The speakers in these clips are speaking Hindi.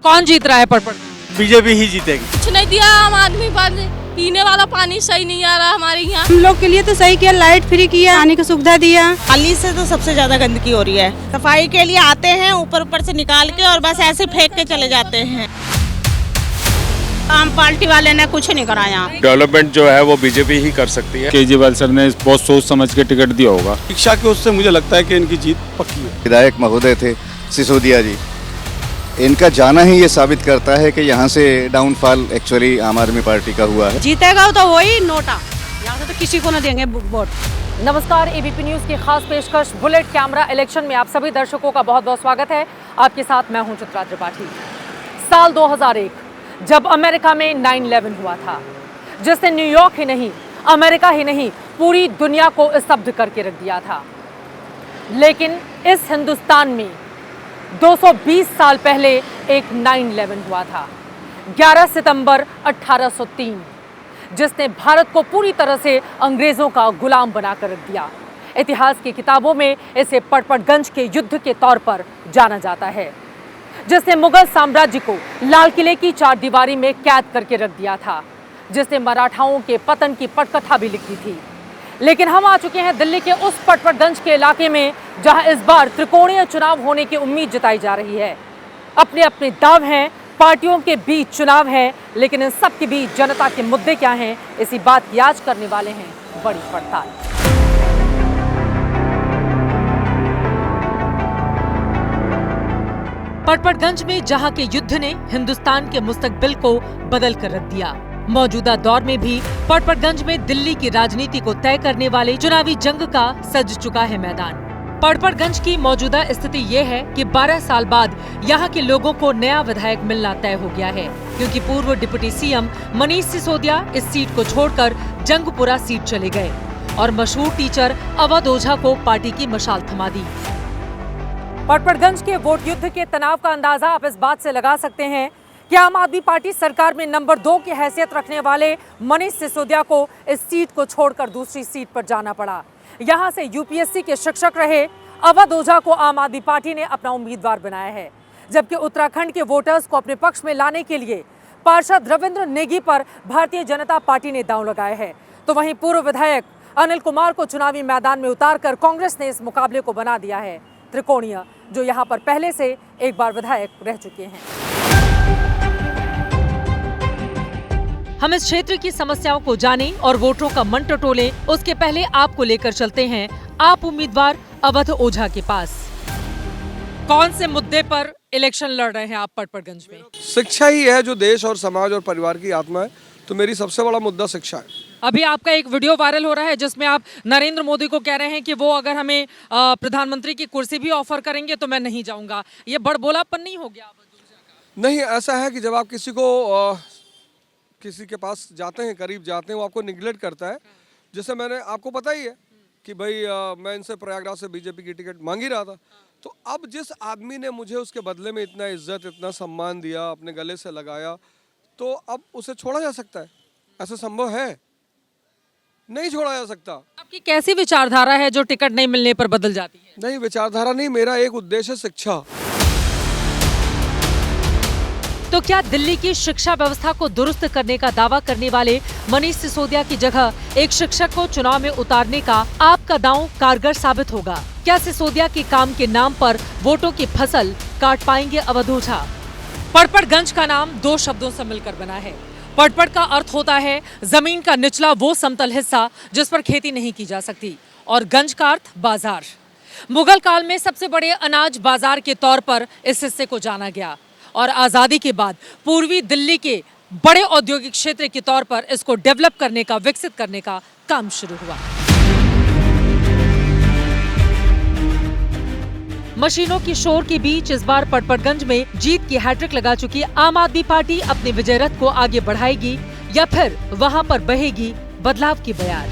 कौन जीत रहा है पटपड़? बीजेपी ही जीतेगी। कुछ नहीं दिया आम आदमी पार्टी, पीने वाला पानी सही नहीं आ रहा हमारे यहाँ। हम लोग के लिए तो सही किया, लाइट फ्री किया, पानी की सुविधा दिया। नाली से तो सबसे ज्यादा गंदगी हो रही है। सफाई के लिए आते हैं, ऊपर ऊपर से निकाल के और बस ऐसे फेंक के चले जाते हैं। आम पार्टी वाले ने कुछ नहीं कराया। डेवलपमेंट जो है वो बीजेपी ही कर सकती है। केजरीवाल सर ने बहुत सोच समझ के टिकट दिया होगा। शिक्षा के उससे मुझे लगता है कि इनकी जीत पक्की है। विधायक महोदय थे सिसोदिया जी, इनका जाना ही ये साबित करता है कि यहाँ से डाउनफॉल एक्चुअली आम आदमी पार्टी का हुआ है। जीतेगा तो वही नोटा, यहाँ से तो किसी को न देंगे वोट। नमस्कार, एबीपी न्यूज की खास पेशकश बुलेट कैमरा इलेक्शन में आप सभी दर्शकों का बहुत बहुत स्वागत है। आपके साथ मैं हूं चित्रा त्रिपाठी। साल 2001 जब अमेरिका में 9/11 हुआ था, जिसने न्यूयॉर्क ही नहीं, अमेरिका ही नहीं, पूरी दुनिया को स्तब्ध करके रख दिया था। लेकिन इस हिंदुस्तान में 220 साल पहले एक 9/11 हुआ था, 11 सितंबर 1803, जिसने भारत को पूरी तरह से अंग्रेजों का गुलाम बनाकर रख दिया। इतिहास की किताबों में इसे पटपड़गंज के युद्ध के तौर पर जाना जाता है, जिसने मुगल साम्राज्य को लाल किले की चारदीवारी में कैद करके रख दिया था, जिसने मराठाओं के पतन की पटकथा भी लिखी थी। लेकिन हम आ चुके हैं दिल्ली के उस पटपड़गंज के इलाके में जहां इस बार त्रिकोणीय चुनाव होने की उम्मीद जताई जा रही है। अपने अपने दाव हैं, पार्टियों के बीच चुनाव है, लेकिन इन सब के बीच जनता के मुद्दे क्या हैं, इसी बात की आज करने वाले हैं बड़ी पड़ताल। पटपड़गंज में जहां के युद्ध ने हिंदुस्तान के मुस्तकबिल को बदल कर रख दिया, मौजूदा दौर में भी पटपड़गंज में दिल्ली की राजनीति को तय करने वाले चुनावी जंग का सज चुका है मैदान। पटपड़गंज की मौजूदा स्थिति ये है कि 12 साल बाद यहाँ के लोगों को नया विधायक मिलना तय हो गया है, क्योंकि पूर्व डिप्टी सीएम मनीष सिसोदिया इस सीट को छोड़कर जंगपुरा सीट चले गए और मशहूर टीचर अवध ओझा को पार्टी की मशाल थमा दी। पटपड़गंज के वोट युद्ध के तनाव का अंदाजा आप इस बात से लगा सकते हैं कि आम आदमी पार्टी सरकार में नंबर 2 की हैसियत रखने वाले मनीष सिसोदिया को इस सीट को छोड़कर दूसरी सीट पर जाना पड़ा। यहां से यूपीएससी के शिक्षक रहे अवध ओझा को आम आदमी पार्टी ने अपना उम्मीदवार बनाया है, जबकि उत्तराखंड के वोटर्स को अपने पक्ष में लाने के लिए पार्षद रविंद्र नेगी पर भारतीय जनता पार्टी ने दांव लगाया है। तो वहीं पूर्व विधायक अनिल कुमार को चुनावी मैदान में उतारकर कांग्रेस ने इस मुकाबले को बना दिया है त्रिकोणीय, जो यहाँ पर पहले से एक बार विधायक रह चुके हैं। हम इस क्षेत्र की समस्याओं को जानें और वोटरों का मन टटोलें, उसके पहले आपको लेकर चलते हैं आप उम्मीदवार अवध ओझा के पास। कौन से मुद्दे पर इलेक्शन लड़ रहे हैं आप पटपड़गंज में? शिक्षा ही है जो देश और समाज और परिवार की आत्मा है, तो मेरी सबसे बड़ा मुद्दा शिक्षा है। अभी आपका एक वीडियो वायरल हो रहा है जिसमें आप नरेंद्र मोदी को कह रहे हैं कि वो अगर हमें प्रधानमंत्री की कुर्सी भी ऑफर करेंगे तो मैं नहीं जाऊंगा। ये बड़बोलापन नहीं हो गया? नहीं, ऐसा है कि जब आप किसी के पास जाते हैं, करीब जाते हैं, वो आपको निगलेक्ट करता है। जैसे मैंने आपको पता ही है कि भाई मैं इनसे प्रयागराज से बीजेपी की टिकट मांग ही रहा था, तो अब जिस आदमी ने मुझे उसके बदले में इतना इज्जत, इतना सम्मान दिया, अपने गले से लगाया, तो अब उसे छोड़ा जा सकता है? ऐसा संभव है? नहीं छोड़ा जा सकता। आपकी कैसी विचारधारा है जो टिकट नहीं मिलने पर बदल जाती है? नहीं, विचारधारा नहीं, मेरा एक उद्देश्य है शिक्षा। तो क्या दिल्ली की शिक्षा व्यवस्था को दुरुस्त करने का दावा करने वाले मनीष सिसोदिया की जगह एक शिक्षक को चुनाव में उतारने का आपका दांव कारगर साबित होगा? क्या सिसोदिया के काम के नाम पर वोटों की फसल काट पाएंगे अवध ओझा? पटपड़गंज का नाम 2 शब्दों से मिलकर बना है। पटपड़ का अर्थ होता है जमीन का निचला वो समतल हिस्सा जिस पर खेती नहीं की जा सकती, और गंज का अर्थ बाजार। मुगल काल में सबसे बड़े अनाज बाजार के तौर पर इस हिस्से को जाना गया, और आज़ादी के बाद पूर्वी दिल्ली के बड़े औद्योगिक क्षेत्र के तौर पर इसको डेवलप करने का, विकसित करने का काम शुरू हुआ। मशीनों की शोर के बीच इस बार पटपड़गंज में जीत की हैट्रिक लगा चुकी आम आदमी पार्टी अपने विजय रथ को आगे बढ़ाएगी या फिर वहां पर बहेगी बदलाव की बयार?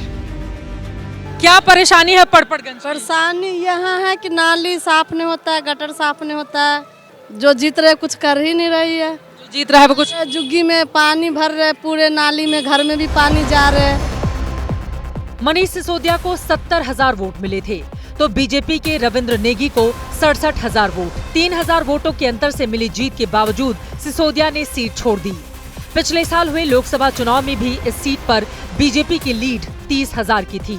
क्या परेशानी है पटपड़गंज? परेशानी यहाँ है कि नाली साफ नहीं होता है, गटर साफ नहीं होता है। जो जीत रहे कुछ कर ही नहीं रही है। जो जीत रहा है वो कुछ, जुग्गी में पानी भर रहे, पूरे नाली में, घर में भी पानी जा रहे। मनीष सिसोदिया को 70,000 वोट मिले थे, तो बीजेपी के रविंद्र नेगी को 67,000 वोट। 3,000 वोटों के अंतर से मिली जीत के बावजूद सिसोदिया ने सीट छोड़ दी। पिछले साल हुए लोकसभा चुनाव में भी इस सीट पर बीजेपी की लीड 30,000 की थी।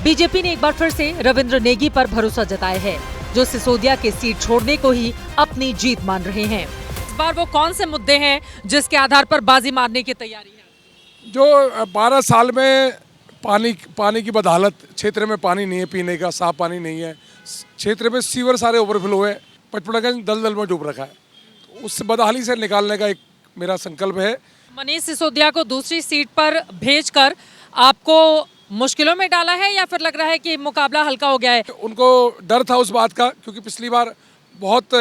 बीजेपी ने एक बार फिर से रविंद्र नेगी पर भरोसा जताया है, जो सिसोदिया के सीट छोड़ने को ही अपनी जीत मान रहे हैं। इस बार वो कौन से मुद्दे हैं जिसके आधार पर बाजी मारने की तैयारी है? जो 12 साल में पानी की बदहालत, क्षेत्र में पानी नहीं है, पीने का साफ पानी नहीं है, क्षेत्र में सीवर सारे ओवरफ्लो है, पचपड़गंज दलदल में डूब रखा है, तो उस बदहाली से निकालने का एक मेरा संकल्प है। मनीष सिसोदिया को दूसरी सीट पर भेजकर आपको मुश्किलों में डाला है या फिर लग रहा है कि मुकाबला हल्का हो गया है? उनको डर था उस बात का, क्योंकि पिछली बार बहुत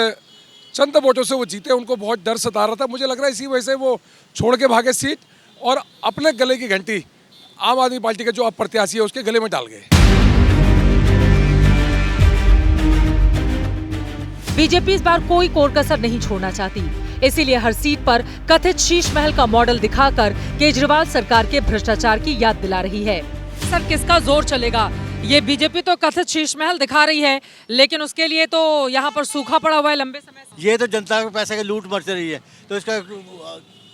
चंद वोटों से वो जीते, उनको बहुत डर सता रहा था। मुझे लग रहा है इसी वजह से वो छोड़ के भागे सीट और अपने गले की घंटी आम आदमी पार्टी का जो अब प्रत्याशी है उसके गले में डाल गए। बीजेपी इस बार कोई कोर कसर नहीं छोड़ना चाहती, इसीलिए हर सीट पर कथित शीश महल का मॉडल दिखाकर केजरीवाल सरकार के भ्रष्टाचार की याद दिला रही है। सर, किसका जोर चलेगा? ये बीजेपी तो कथित शीश महल दिखा रही है, लेकिन उसके लिए तो यहाँ पर सूखा पड़ा हुआ है लंबे समय से। ये तो जनता के पैसे की लूट मच रही है, तो इसका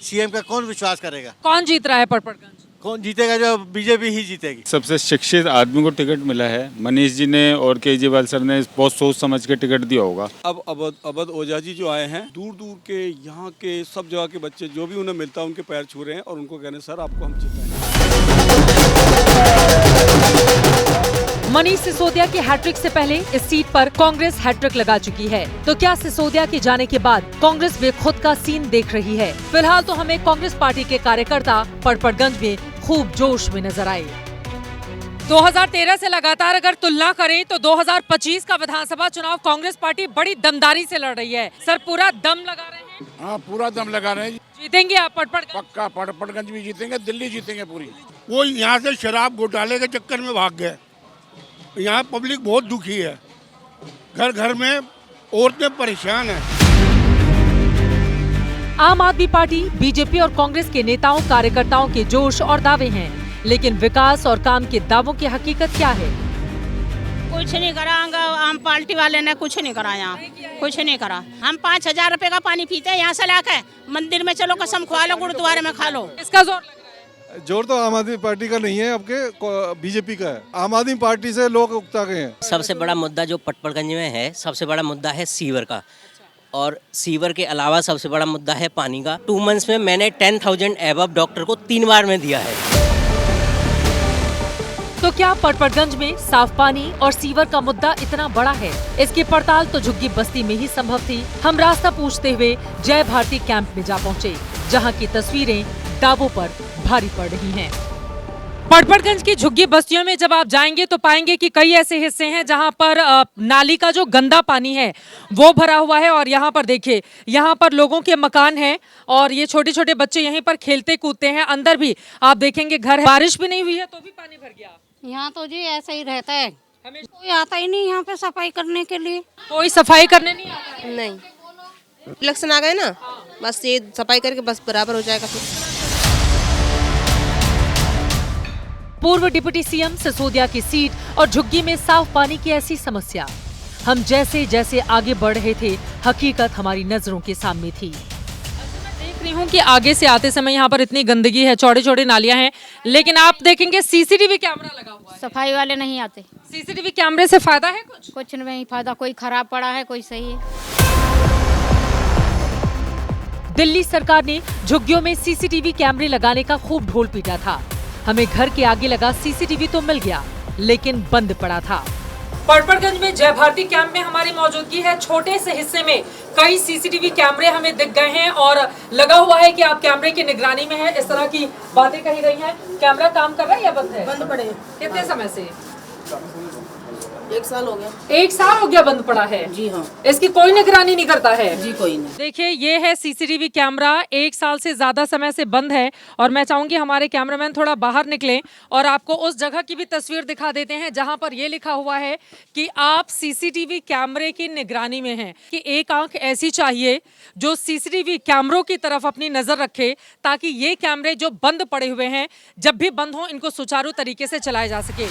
सीएम का कौन विश्वास करेगा? कौन जीत रहा है पटपड़गंज? कौन जीतेगा? जो बीजेपी ही जीतेगी। सबसे शिक्षित आदमी को टिकट मिला है। मनीष जी ने और केजरीवाल सर ने बहुत सोच समझ के टिकट दिया होगा। अब अवध ओझा जी जो आए हैं, दूर दूर के यहाँ के सब जगह के बच्चे जो भी उन्हें मिलता है उनके पैर छू रहे हैं और उनको कहने सर आपको हम जिताएंगे। मनीष सिसोदिया की हैट्रिक से पहले इस सीट पर कांग्रेस हैट्रिक लगा चुकी है, तो क्या सिसोदिया के जाने के बाद कांग्रेस बेखुद का सीन देख रही है? फिलहाल तो हमें कांग्रेस पार्टी के कार्यकर्ता पटपड़गंज में खूब जोश में नजर आए। 2013 से लगातार अगर तुलना करें तो 2025 का विधानसभा चुनाव कांग्रेस पार्टी बड़ी दमदारी से लड़ रही है। सर, पूरा दम लगा रहे हैं? हाँ, पूरा दम लगा रहे हैं। जीतेंगे आप पटपड़गंज? पक्का, पटपड़गंज भी जीतेंगे, दिल्ली जीतेंगे पूरी। वो यहाँ से शराब घोटाले के चक्कर में भाग गए। यहाँ पब्लिक बहुत दुखी है, घर घर में औरतें परेशान हैं। आम आदमी पार्टी, बीजेपी और कांग्रेस के नेताओं कार्यकर्ताओं के जोश और दावे हैं, लेकिन विकास और काम के दावों की हकीकत क्या है? कुछ नहीं करा, आम पार्टी वाले ने कुछ नहीं करा, यहाँ कुछ नहीं करा। हम 5,000 रुपए का पानी पीते हैं यहाँ से लाके, मंदिर में चलो कसम खा लो, गुरुद्वारे में खा लो। इसका जोर लग रहा है? जोर तो आम आदमी पार्टी का नहीं है, आपके बीजेपी का है। आम आदमी पार्टी से लोग उकता गए हैं। सबसे बड़ा मुद्दा जो पटपड़गंज में है, सबसे बड़ा मुद्दा है सीवर का, और सीवर के अलावा सबसे बड़ा मुद्दा है पानी का। 2 मंथ्स में मैंने 10,000 एबव डॉक्टर को 3 बार में दिया है। तो क्या पटपड़गंज में साफ पानी और सीवर का मुद्दा इतना बड़ा है? इसकी पड़ताल तो झुग्गी बस्ती में ही संभव थी। हम रास्ता पूछते हुए जय भारती कैंप में जा पहुँचे, जहाँ की तस्वीरें दावों पर भारी पड़ रही हैं। पटपड़गंज की झुग्गी बस्तियों में जब आप जाएंगे तो पाएंगे कि कई ऐसे हिस्से हैं जहां पर नाली का जो गंदा पानी है वो भरा हुआ है, और यहाँ पर देखिए, यहाँ पर लोगों के मकान हैं और ये छोटे छोटे बच्चे यहीं पर खेलते कूदते हैं। अंदर भी आप देखेंगे घर है, बारिश भी नहीं हुई है तो भी पानी भर गया। यहाँ तो जी ऐसा ही रहता है, कोई आता ही नहीं यहाँ पे सफाई करने के लिए। कोई सफाई करने नहीं आता? नहीं, इलेक्शन आ गए ना, बस ये सफाई करके बस बराबर हो जाएगा। पूर्व डिप्टी सीएम सिसोदिया की सीट और झुग्गी में साफ पानी की ऐसी समस्या। हम जैसे जैसे आगे बढ़ रहे थे, हकीकत हमारी नजरों के सामने थी। मैं देख रही हूँ कि आगे से आते समय यहाँ पर इतनी गंदगी है, चौड़े चौड़े नालियाँ हैं, लेकिन आप देखेंगे सीसीटीवी कैमरा लगा हुआ है। सफाई वाले नहीं आते। सीसीटीवी कैमरे से फायदा है? कुछ नहीं फायदा, कोई खराब पड़ा है, कोई सही है। दिल्ली सरकार ने झुग्गियों में सीसीटीवी कैमरे लगाने का खूब ढोल पीटा था। हमें घर के आगे लगा सीसीटीवी तो मिल गया, लेकिन बंद पड़ा था। पटपड़गंज में जय भारती कैंप में हमारी मौजूदगी है। छोटे से हिस्से में कई सीसीटीवी कैमरे हमें दिख गए हैं और लगा हुआ है कि आप कैमरे की निगरानी में है, इस तरह की बातें कही गई हैं। कैमरा काम कर रहा है या बंद है? बंद पड़े। कितने समय से? 1 साल हो गया। 1 साल हो गया बंद पड़ा है? जी हाँ। इसकी कोई निगरानी नहीं करता है? जी कोई नहीं। देखिए, ये है सीसीटीवी कैमरा, 1 साल से ज्यादा समय से बंद है, और मैं चाहूंगी हमारे कैमरामैन थोड़ा बाहर निकलें और आपको उस जगह की भी तस्वीर दिखा देते हैं जहां पर ये लिखा हुआ है कि आप सीसीटीवी कैमरे की निगरानी में हैं, कि एक आंख ऐसी चाहिए जो सीसीटीवी कैमरों की तरफ अपनी नजर रखे, ताकि ये कैमरे जो बंद पड़े हुए हैं जब भी बंद हो इनको सुचारू तरीके से चलाए जा सके।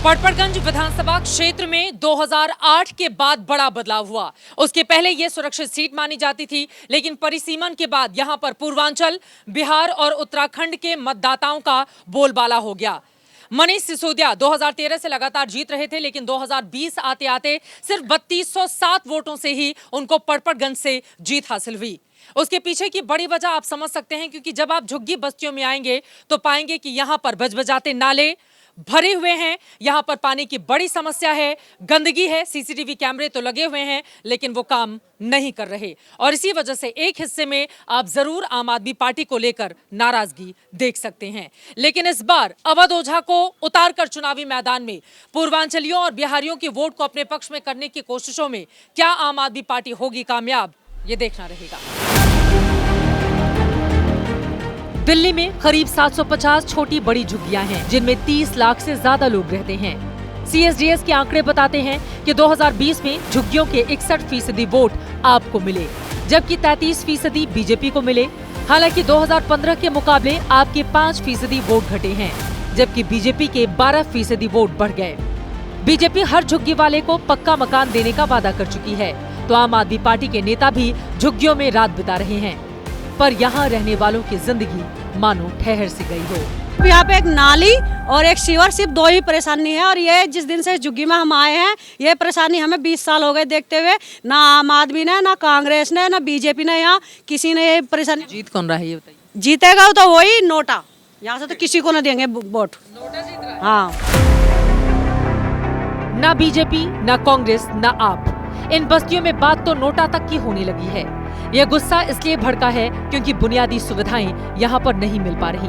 पटपड़गंज विधानसभा क्षेत्र में 2008 के बाद बड़ा बदलाव हुआ। उसके पहले ये सुरक्षित सीट मानी जाती थी, लेकिन परिसीमन के बाद यहां पर पूर्वांचल, बिहार और उत्तराखंड के मतदाताओं का बोलबाला हो गया। मनीष सिसोदिया 2013 से लगातार जीत रहे थे, लेकिन 2020 आते आते सिर्फ 3207 वोटों से ही उनको पटपड़गंज से जीत हासिल हुई। उसके पीछे की बड़ी वजह आप समझ सकते हैं, क्योंकि जब आप झुग्गी बस्तियों में आएंगे तो पाएंगे कि यहाँ पर बजबजाते नाले भरे हुए हैं, यहाँ पर पानी की बड़ी समस्या है, गंदगी है, सीसीटीवी कैमरे तो लगे हुए हैं लेकिन वो काम नहीं कर रहे। और इसी वजह से एक हिस्से में आप जरूर आम आदमी पार्टी को लेकर नाराजगी देख सकते हैं। लेकिन इस बार अवध ओझा को उतारकर चुनावी मैदान में पूर्वांचलियों और बिहारियों के वोट को अपने पक्ष में करने की कोशिशों में क्या आम आदमी पार्टी होगी कामयाब, ये देखना रहेगा। दिल्ली में करीब 750 छोटी बड़ी झुग्गियां हैं, जिनमें 30 लाख से ज्यादा लोग रहते हैं। CSDS के आंकड़े बताते हैं कि 2020 में झुग्गियों के 61% वोट आपको मिले, जबकि 33% बीजेपी को मिले। हालांकि 2015 के मुकाबले आपके 5% वोट घटे हैं, जबकि बीजेपी के 12% वोट बढ़ गए। बीजेपी हर झुग्गी वाले को पक्का मकान देने का वादा कर चुकी है, तो आम आदमी पार्टी के नेता भी झुग्गियों में रात बिता रहे हैं, पर यहाँ रहने वालों की जिंदगी मानो ठहर सी गई हो। यहाँ पे एक नाली और एक सीवर, सिर्फ दो ही परेशानी है। और ये जिस दिन से झुग्गी में हम आए हैं, ये परेशानी हमें 20 साल हो गए देखते हुए। ना आम आदमी ने, ना कांग्रेस ने, ना बीजेपी ने, यहाँ किसी ने ये परेशानी। जीत कौन रहा है ये बताइए? जीतेगा तो वही नोटा, यहाँ से तो किसी को न देंगे वोट। नोटा जीत रहा है। हाँ, ना बीजेपी, ना कांग्रेस, ना आप, इन बस्तियों में बात तो नोटा तक की होने लगी है। यह गुस्सा इसलिए भड़का है क्योंकि बुनियादी सुविधाएं यहाँ पर नहीं मिल पा रही।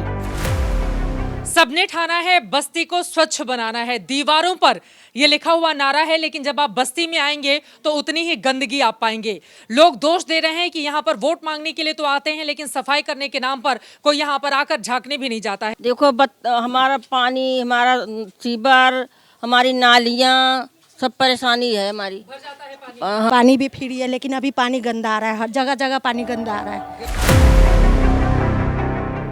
सबने ठाना है बस्ती को स्वच्छ बनाना है, दीवारों पर यह लिखा हुआ नारा है, लेकिन जब आप बस्ती में आएंगे तो उतनी ही गंदगी आप पाएंगे। लोग दोष दे रहे हैं कि यहाँ पर वोट मांगने के लिए तो आते हैं, लेकिन सफाई करने के नाम पर कोई यहाँ पर आकर झांकने भी नहीं जाता है। देखो हमारा पानी, हमारा सीवर, हमारी नालियाँ, सब परेशानी है हमारी। पानी भी फ्री है, लेकिन अभी पानी गंदा आ रहा है, हर जगह जगह पानी गंदा आ रहा है।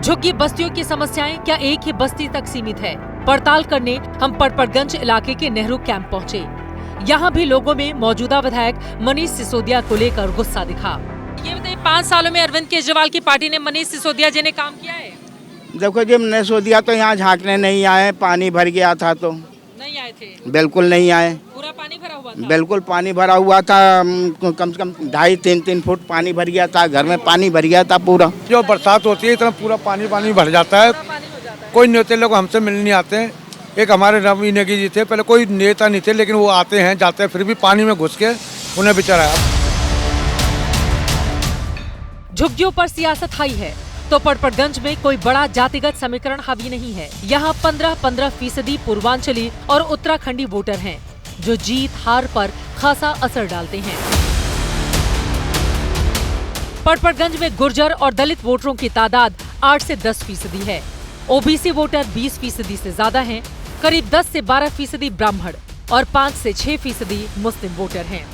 झुग्गी बस्तियों की समस्याएं क्या एक ही बस्ती तक सीमित है? पड़ताल करने हम पटपड़गंज इलाके के नेहरू कैंप पहुंचे। यहाँ भी लोगों में मौजूदा विधायक मनीष सिसोदिया को लेकर गुस्सा दिखा। ये बताइए, 5 सालों में अरविंद केजरीवाल की पार्टी ने मनीष सिसोदिया जी ने काम किया है? देखो जी, सिसोदिया तो यहाँ झांकने नहीं आए, पानी भर गया था तो नहीं आए थे। बिल्कुल नहीं आए। पूरा पानी भरा हुआ था? बिल्कुल पानी भरा हुआ था, कम से कम 2.5-3 फुट पानी भर गया था, घर में पानी भर गया था पूरा। जो बरसात होती है इतना पूरा पानी भर जाता है। कोई नेता लोग हमसे मिलने नहीं आते हैं। एक हमारे रवि नेगी जी थे, पहले कोई नेता नहीं थे, लेकिन वो आते हैं जाते हैं, फिर भी पानी में घुस के उन्हें बेचारा। झुग्गियों पर सियासत हाई है तो पटपड़गंज में कोई बड़ा जातिगत समीकरण हावी नहीं है। यहाँ 15% पूर्वांचली और उत्तराखंडी वोटर हैं, जो जीत हार पर खासा असर डालते हैं। पटपड़गंज में गुर्जर और दलित वोटरों की तादाद 8 से 10% है। ओबीसी वोटर 20% से ज्यादा हैं। करीब 10 से 12% ब्राह्मण और 5 से 6% मुस्लिम वोटर हैं।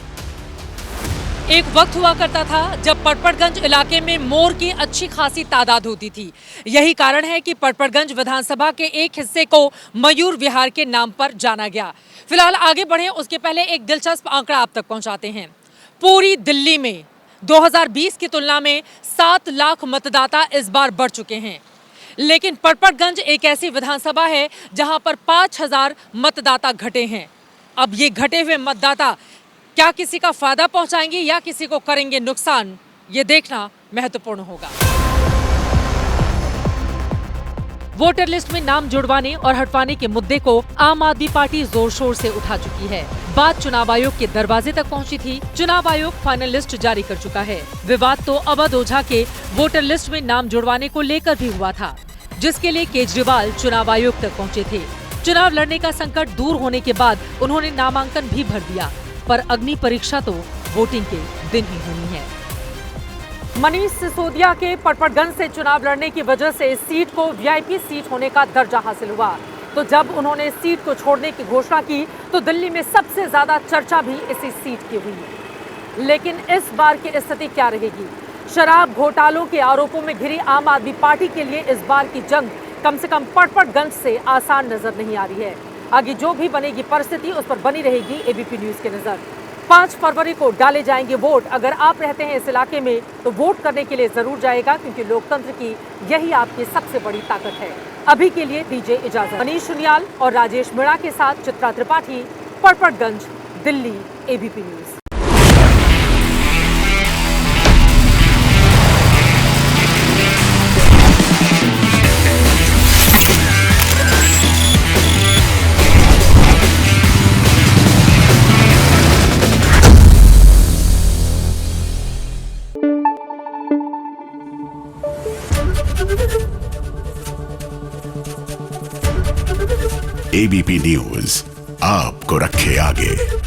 एक वक्त हुआ करता था जब पटपड़गंज इलाके में मोर की अच्छी खासी तादाद होती थी। यही कारण है कि पटपड़गंज विधानसभा के एक हिस्से को मयूर विहार के नाम पर जाना गया। फिलहाल आगे बढ़े उसके पहले एक दिलचस्प आंकड़ा आप तक पहुंचाते हैं। पूरी दिल्ली में 2020 की तुलना में 7 लाख मतदाता इस बार बढ़ चुके हैं, लेकिन पटपड़गंज एक ऐसी विधानसभा है जहां पर 5000 मतदाता घटे हैं। अब ये घटे हुए मतदाता क्या किसी का फायदा पहुंचाएंगे या किसी को करेंगे नुकसान, ये देखना महत्वपूर्ण होगा। वोटर लिस्ट में नाम जुड़वाने और हटवाने के मुद्दे को आम आदमी पार्टी जोर शोर से उठा चुकी है। बात चुनाव आयोग के दरवाजे तक पहुंची थी। चुनाव आयोग फाइनल लिस्ट जारी कर चुका है। विवाद तो अवध ओझा के वोटर लिस्ट में नाम जुड़वाने को लेकर भी हुआ था, जिसके लिए केजरीवाल चुनाव आयोग तक पहुंचे थे। चुनाव लड़ने का संकट दूर होने के बाद उन्होंने नामांकन भी भर दिया, पर अग्नि परीक्षा तो वोटिंग के दिन ही होनी है। मनीष सिसोदिया के पटपड़गंज से चुनाव लड़ने की वजह से इस सीट को वीआईपी सीट होने का दर्जा हासिल हुआ। तो जब उन्होंने इस सीट को छोड़ने की घोषणा की तो दिल्ली में सबसे ज्यादा चर्चा भी इसी सीट की हुई। लेकिन इस बार की स्थिति क्या रहेगी? शराब घोटालों के आरोपों में घिरी आम आदमी पार्टी के लिए इस बार की जंग कम से कम पटपड़गंज से आसान नजर नहीं आ रही है। आगे जो भी बनेगी परिस्थिति उस पर बनी रहेगी एबीपी न्यूज की नजर। 5 फरवरी को डाले जाएंगे वोट। अगर आप रहते हैं इस इलाके में तो वोट करने के लिए जरूर जाएगा, क्योंकि लोकतंत्र की यही आपकी सबसे बड़ी ताकत है। अभी के लिए दीजिए इजाजत। मनीष सुनियाल और राजेश मीणा के साथ Chitra Tripathi, Patparganj, Delhi, ABP news. ABP news आपको रखे आगे।